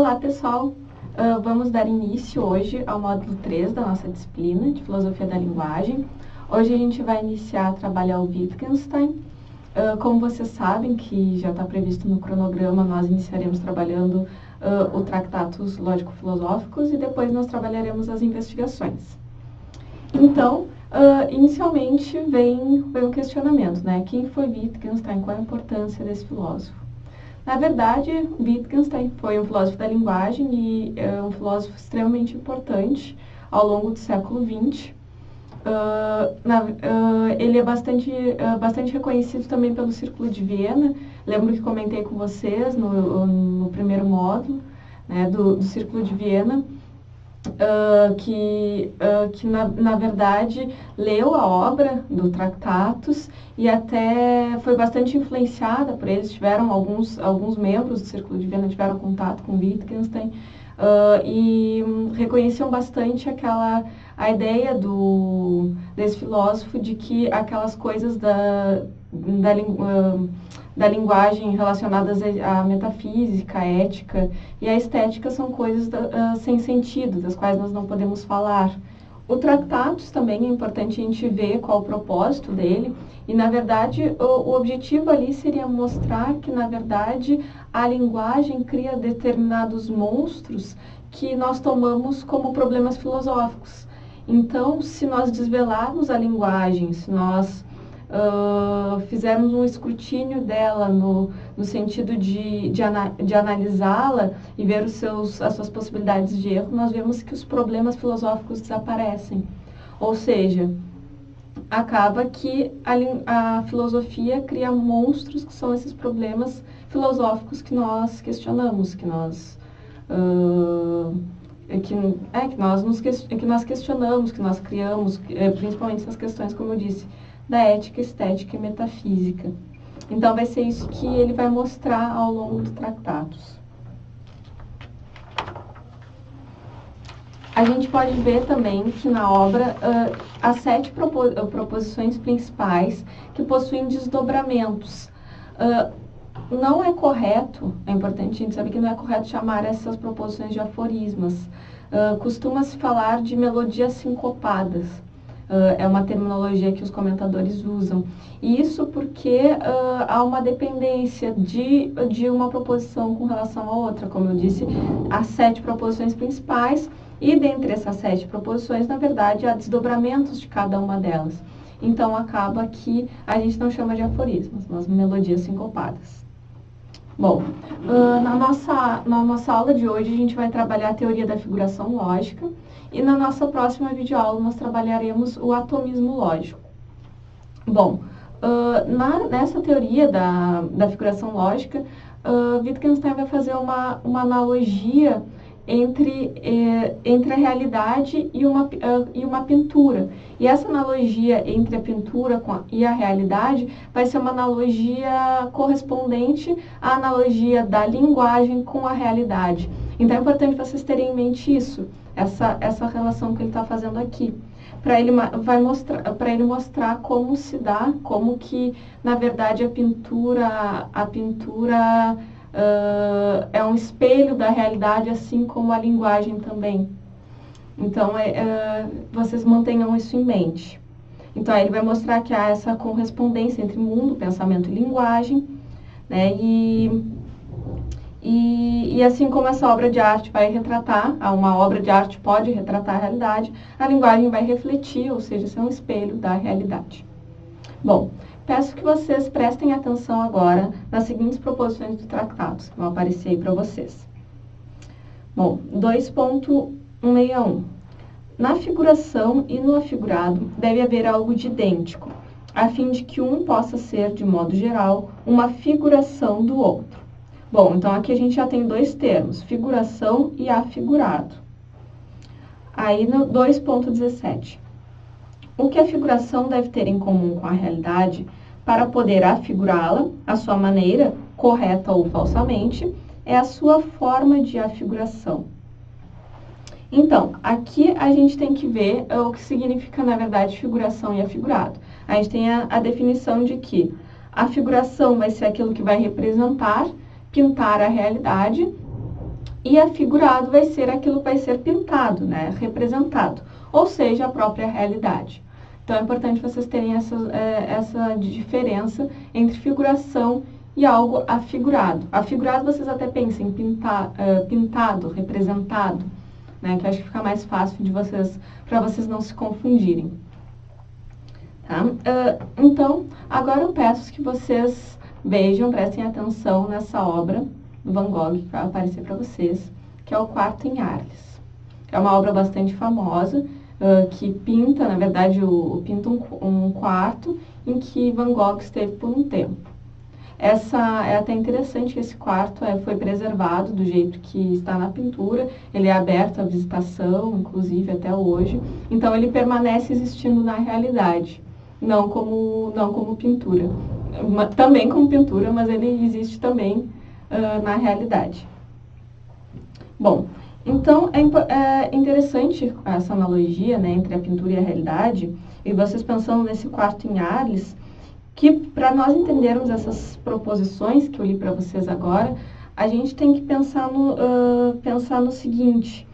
Olá, pessoal! Vamos dar início hoje ao módulo 3 da nossa disciplina de Filosofia da Linguagem. Hoje a gente vai iniciar a trabalhar o Wittgenstein. Como vocês sabem, que já está previsto no cronograma, nós iniciaremos trabalhando o Tratatus Lógico-Filosóficos e depois nós trabalharemos as investigações. Então, inicialmente vem um questionamento, né? Quem foi Wittgenstein? Qual a importância desse filósofo? Na verdade, Wittgenstein foi um filósofo da linguagem e é um filósofo extremamente importante ao longo do século XX. Ele é bastante reconhecido também pelo Círculo de Viena. Lembro que comentei com vocês no primeiro módulo, né, do Círculo de Viena, que na verdade leu a obra do Tratatus e até foi bastante influenciada por eles. Tiveram alguns membros do Círculo de Viena tiveram contato com Wittgenstein e reconheciam bastante a ideia desse filósofo de que aquelas coisas da linguagem relacionadas à metafísica, à ética e à estética são coisas sem sentido, das quais nós não podemos falar. O Tratatus também é importante a gente ver qual o propósito dele, e na verdade o objetivo ali seria mostrar que na verdade a linguagem cria determinados monstros que nós tomamos como problemas filosóficos. Então, se nós desvelarmos a linguagem, se nós fizermos um escrutínio dela no sentido de analisá-la e ver as suas possibilidades de erro, nós vemos que os problemas filosóficos desaparecem. Ou seja, acaba que a filosofia cria monstros que são esses problemas filosóficos que nós questionamos, que nós questionamos, que nós criamos, principalmente essas questões, como eu disse, da ética, estética e metafísica. Então, vai ser isso que ele vai mostrar ao longo do Tratatus. A gente pode ver também que na obra há 7 proposições principais que possuem desdobramentos. Não é correto, é importante a gente saber que não é correto chamar essas proposições de aforismas. Costuma-se falar de melodias sincopadas. É uma terminologia que os comentadores usam. E isso porque há uma dependência de uma proposição com relação à outra. Como eu disse, há 7 proposições principais e dentre essas 7 proposições, na verdade, há desdobramentos de cada uma delas. Então, acaba que a gente não chama de aforismos, mas melodias sincopadas. Bom, na nossa aula de hoje, a gente vai trabalhar a teoria da figuração lógica. E na nossa próxima videoaula nós trabalharemos o atomismo lógico. Bom, nessa teoria da figuração lógica, Wittgenstein vai fazer uma analogia entre a realidade e uma pintura. E essa analogia entre a pintura e a realidade vai ser uma analogia correspondente à analogia da linguagem com a realidade. Então é importante vocês terem em mente isso, essa relação que ele está fazendo aqui, para ele mostrar como se dá, como que na verdade a pintura é um espelho da realidade, assim como a linguagem também. Então vocês mantenham isso em mente. Então ele vai mostrar que há essa correspondência entre mundo, pensamento e linguagem, né? E assim como essa obra de arte vai retratar, uma obra de arte pode retratar a realidade, a linguagem vai refletir, ou seja, ser um espelho da realidade. Bom, peço que vocês prestem atenção agora nas seguintes proposições do Tratatus, que vão aparecer aí para vocês. Bom, 2.161. Na figuração e no afigurado deve haver algo de idêntico, a fim de que um possa ser, de modo geral, uma figuração do outro. Bom, então aqui a gente já tem 2 termos, figuração e afigurado. Aí no 2.17. O que a figuração deve ter em comum com a realidade para poder afigurá-la, a sua maneira, correta ou falsamente, é a sua forma de afiguração. Então, aqui a gente tem que ver o que significa, na verdade, figuração e afigurado. A gente tem a definição de que a figuração vai ser aquilo que vai representar, pintar a realidade, e afigurado vai ser aquilo que vai ser pintado, né, representado, ou seja, a própria realidade. Então é importante vocês terem essa diferença entre figuração e algo afigurado. Afigurado vocês até pensam em pintado, representado, né, que eu acho que fica mais fácil de vocês, para vocês não se confundirem. Tá? Então, agora eu peço que vocês vejam, prestem atenção nessa obra do Van Gogh que vai aparecer para vocês, que é o Quarto em Arles. É uma obra bastante famosa, que pinta, na verdade, pinta um quarto em que Van Gogh esteve por um tempo. É até interessante que esse quarto foi preservado do jeito que está na pintura, ele é aberto à visitação, inclusive até hoje, então ele permanece existindo na realidade, não como pintura. Também como pintura, mas ele existe também na realidade. Bom, então é interessante essa analogia, né, entre a pintura e a realidade, e vocês pensando nesse Quarto em Arles, que para nós entendermos essas proposições que eu li para vocês agora, a gente tem que pensar no seguinte: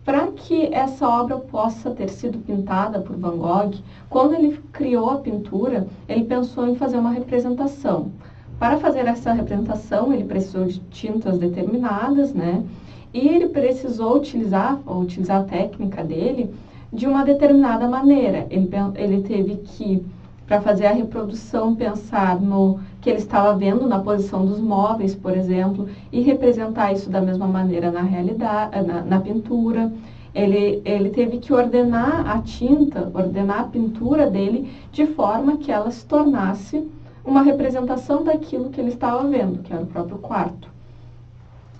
para que essa obra possa ter sido pintada por Van Gogh, quando ele criou a pintura, ele pensou em fazer uma representação. Para fazer essa representação, ele precisou de tintas determinadas, né? E ele precisou utilizar a técnica dele de uma determinada maneira. Ele teve que, para fazer a reprodução, pensar no que ele estava vendo na posição dos móveis, por exemplo, e representar isso da mesma maneira na realidade, na pintura. Ele teve que ordenar a tinta, ordenar a pintura dele de forma que ela se tornasse uma representação daquilo que ele estava vendo, que era o próprio quarto.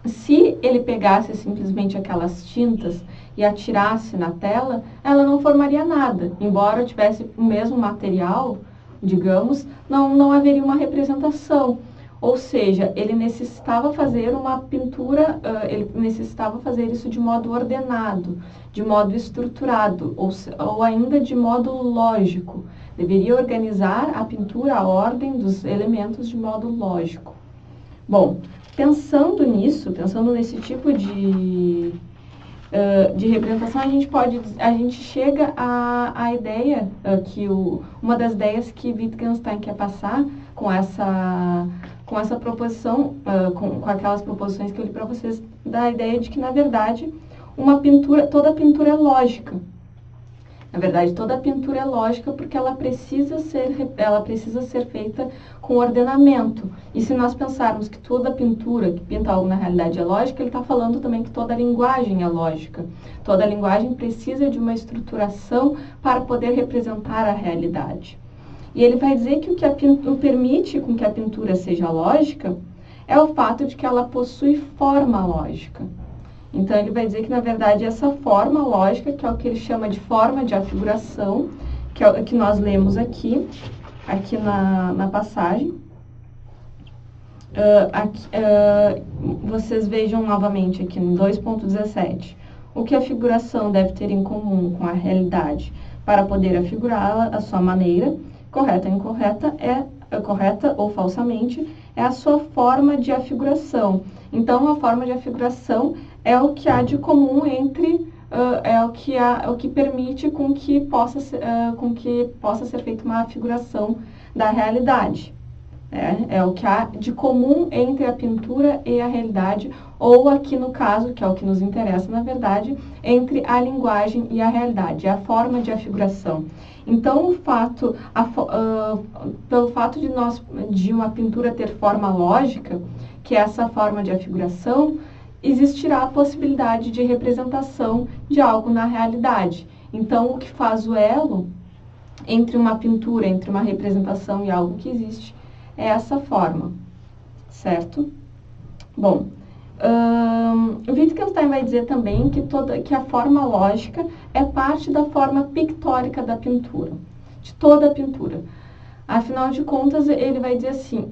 Se ele pegasse simplesmente aquelas tintas e atirasse na tela, ela não formaria nada. Embora tivesse o mesmo material, digamos, não haveria uma representação. Ou seja, ele necessitava fazer uma pintura, ele necessitava fazer isso de modo ordenado, de modo estruturado, ou ainda de modo lógico. Deveria organizar a pintura, a ordem dos elementos de modo lógico. Bom, pensando nesse tipo de representação, a gente chega à ideia uma das ideias que Wittgenstein quer passar com essa proposição, com aquelas proposições que eu li para vocês, da ideia de que, na verdade, toda pintura é lógica. Na verdade, toda pintura é lógica porque ela precisa ser feita com ordenamento. E se nós pensarmos que toda pintura que pinta algo na realidade é lógica, ele está falando também que toda linguagem é lógica. Toda linguagem precisa de uma estruturação para poder representar a realidade. E ele vai dizer que o que permite com que a pintura seja lógica é o fato de que ela possui forma lógica. Então, ele vai dizer que, na verdade, essa forma lógica, que é o que ele chama de forma de afiguração, que é o que nós lemos aqui na passagem. Vocês vejam novamente aqui no 2.17. O que a figuração deve ter em comum com a realidade para poder afigurá-la à sua maneira, correta ou incorreta, correta ou falsamente, é a sua forma de afiguração. Então, a forma de afiguração é o que há de comum entre, o que permite com que possa ser feita uma afiguração da realidade. É o que há de comum entre a pintura e a realidade, ou aqui no caso, que é o que nos interessa, na verdade, entre a linguagem e a realidade, é a forma de afiguração. Então, pelo fato de uma pintura ter forma lógica, que é essa forma de afiguração, existirá a possibilidade de representação de algo na realidade. Então, o que faz o elo entre uma pintura, entre uma representação e algo que existe, é essa forma, certo? Bom, Wittgenstein vai dizer também que a forma lógica é parte da forma pictórica da pintura, de toda a pintura. Afinal de contas, ele vai dizer assim,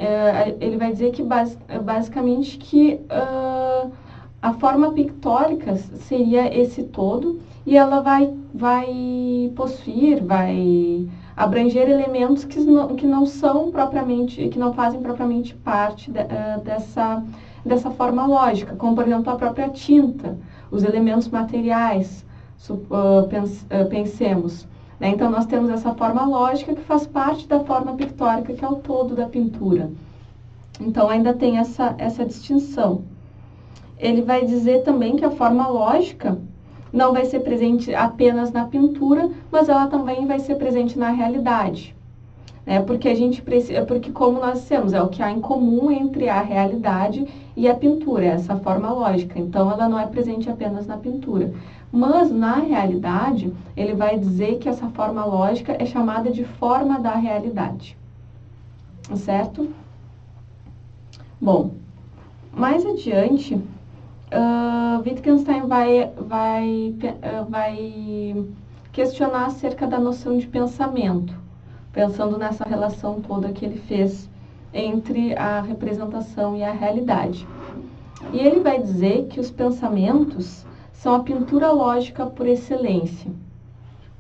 ele vai dizer que basicamente que a forma pictórica seria esse todo, e ela vai abranger elementos que não fazem propriamente parte dessa forma lógica, como, por exemplo, a própria tinta, os elementos materiais, pensemos. Né? Então, nós temos essa forma lógica que faz parte da forma pictórica, que é o todo da pintura. Então, ainda tem essa distinção. Ele vai dizer também que a forma lógica não vai ser presente apenas na pintura, mas ela também vai ser presente na realidade. Porque a gente precisa, porque como nós dissemos, é o que há em comum entre a realidade e a pintura, essa forma lógica. Então, ela não é presente apenas na pintura. Mas, na realidade, ele vai dizer que essa forma lógica é chamada de forma da realidade. Certo? Bom, mais adiante, Wittgenstein vai questionar acerca da noção de pensamento, pensando nessa relação toda que ele fez entre a representação e a realidade. E ele vai dizer que os pensamentos são a pintura lógica por excelência.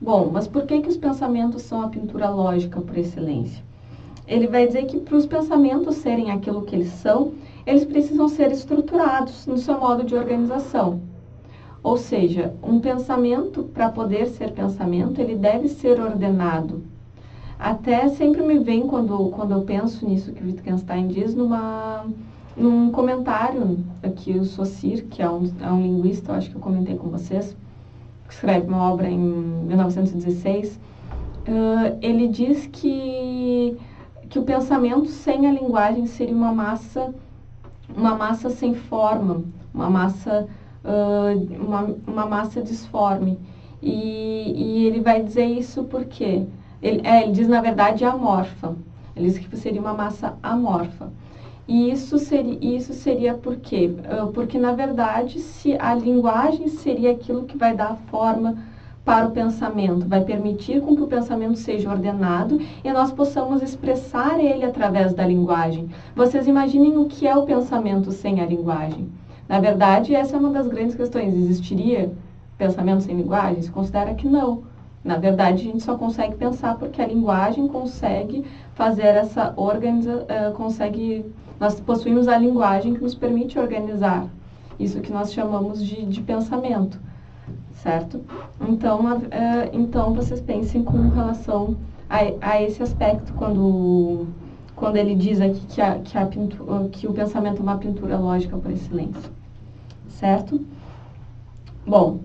Bom, mas por que os pensamentos são a pintura lógica por excelência? Ele vai dizer que para os pensamentos serem aquilo que eles são, eles precisam ser estruturados no seu modo de organização. Ou seja, um pensamento, para poder ser pensamento, ele deve ser ordenado. Até sempre me vem, quando eu penso nisso que Wittgenstein diz, num comentário aqui, o Saussure, que é um linguista, eu acho que eu comentei com vocês, que escreve uma obra em 1916, ele diz que o pensamento sem a linguagem seria uma massa sem forma, uma massa disforme. E ele vai dizer isso porque ele diz, na verdade, amorfa. Ele diz que seria uma massa amorfa. E isso seria por quê? Porque, na verdade, se a linguagem seria aquilo que vai dar forma para o pensamento, vai permitir com que o pensamento seja ordenado e nós possamos expressar ele através da linguagem. Vocês imaginem o que é o pensamento sem a linguagem. Na verdade, essa é uma das grandes questões. Existiria pensamento sem linguagem? Se considera que não. Na verdade, a gente só consegue pensar porque a linguagem consegue fazer essa nós possuímos a linguagem que nos permite organizar isso que nós chamamos de pensamento, certo? Então vocês pensem com relação a esse aspecto quando ele diz aqui que o pensamento é uma pintura lógica por excelência, certo? Bom,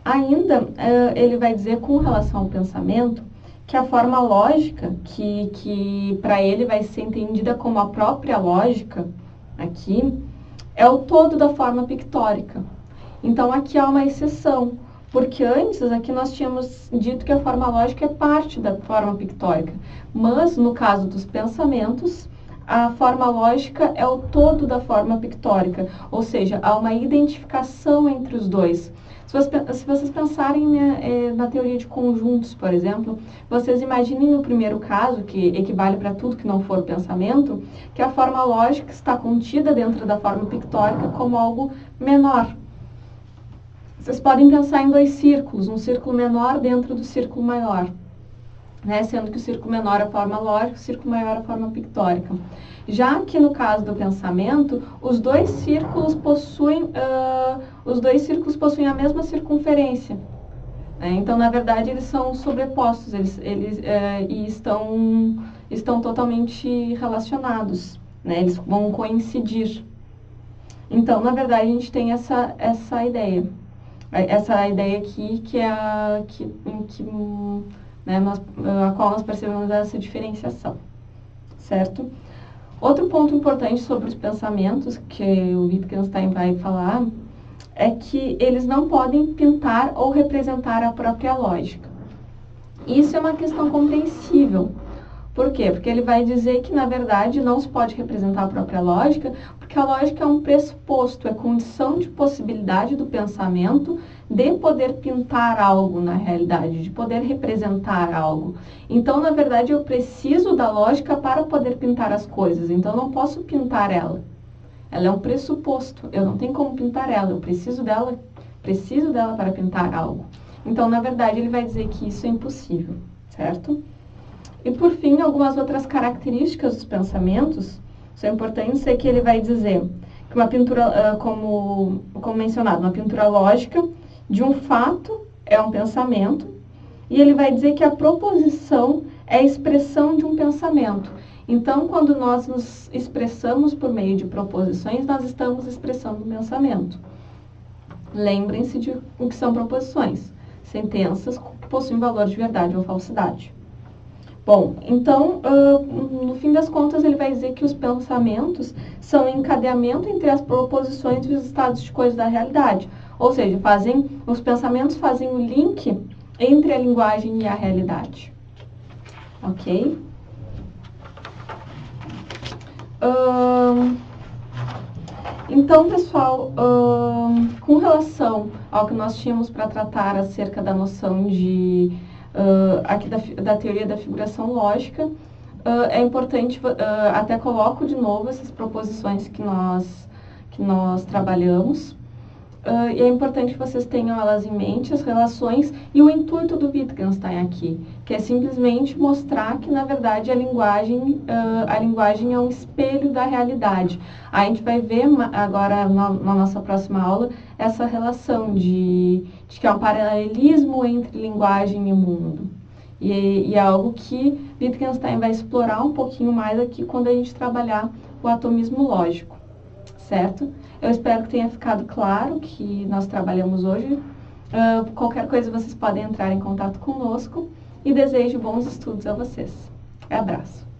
ainda ele vai dizer com relação ao pensamento que a forma lógica, que para ele vai ser entendida como a própria lógica, aqui, é o todo da forma pictórica. Então, aqui há uma exceção, porque antes aqui nós tínhamos dito que a forma lógica é parte da forma pictórica, mas no caso dos pensamentos, a forma lógica é o todo da forma pictórica, ou seja, há uma identificação entre os dois. Se vocês pensarem na teoria de conjuntos, por exemplo, vocês imaginem no primeiro caso, que equivale para tudo que não for pensamento, que a forma lógica está contida dentro da forma pictórica como algo menor. Vocês podem pensar em dois círculos, um círculo menor dentro do círculo maior, sendo que o círculo menor é a forma lógica, o círculo maior é a forma pictórica. Já que no caso do pensamento, os dois círculos possuem a mesma circunferência. Então, na verdade, eles são sobrepostos, e estão totalmente relacionados, eles vão coincidir. Então, na verdade, a gente tem essa ideia. Essa ideia aqui a qual nós percebemos essa diferenciação, certo? Outro ponto importante sobre os pensamentos, que o Wittgenstein vai falar, é que eles não podem pintar ou representar a própria lógica. Isso é uma questão compreensível. Por quê? Porque ele vai dizer que, na verdade, não se pode representar a própria lógica, porque a lógica é um pressuposto, é condição de possibilidade do pensamento de poder pintar algo na realidade, de poder representar algo. Então, na verdade, eu preciso da lógica para poder pintar as coisas, então eu não posso pintar ela. Ela é um pressuposto, eu não tenho como pintar ela, eu preciso dela para pintar algo. Então, na verdade, ele vai dizer que isso é impossível, certo? E, por fim, algumas outras características dos pensamentos são importantes, é que ele vai dizer uma pintura, como mencionado, uma pintura lógica de um fato é um pensamento, e ele vai dizer que a proposição é a expressão de um pensamento. Então, quando nós nos expressamos por meio de proposições, nós estamos expressando um pensamento. Lembrem-se de o que são proposições. Sentenças possuem valor de verdade ou falsidade. Bom, então, no fim das contas, ele vai dizer que os pensamentos são encadeamento entre as proposições e os estados de coisas da realidade. Ou seja, os pensamentos fazem o link entre a linguagem e a realidade. Ok? Então, pessoal, com relação ao que nós tínhamos para tratar acerca da noção aqui da teoria da figuração lógica, é importante, até coloco de novo essas proposições que nós trabalhamos, e é importante que vocês tenham elas em mente, as relações e o intuito do Wittgenstein aqui, que é simplesmente mostrar que, na verdade, a linguagem é um espelho da realidade. A gente vai ver agora, na nossa próxima aula, essa relação de que há um paralelismo entre linguagem e mundo. E é algo que Wittgenstein vai explorar um pouquinho mais aqui quando a gente trabalhar o atomismo lógico, certo? Eu espero que tenha ficado claro que nós trabalhamos hoje. Qualquer coisa vocês podem entrar em contato conosco e desejo bons estudos a vocês. Abraço!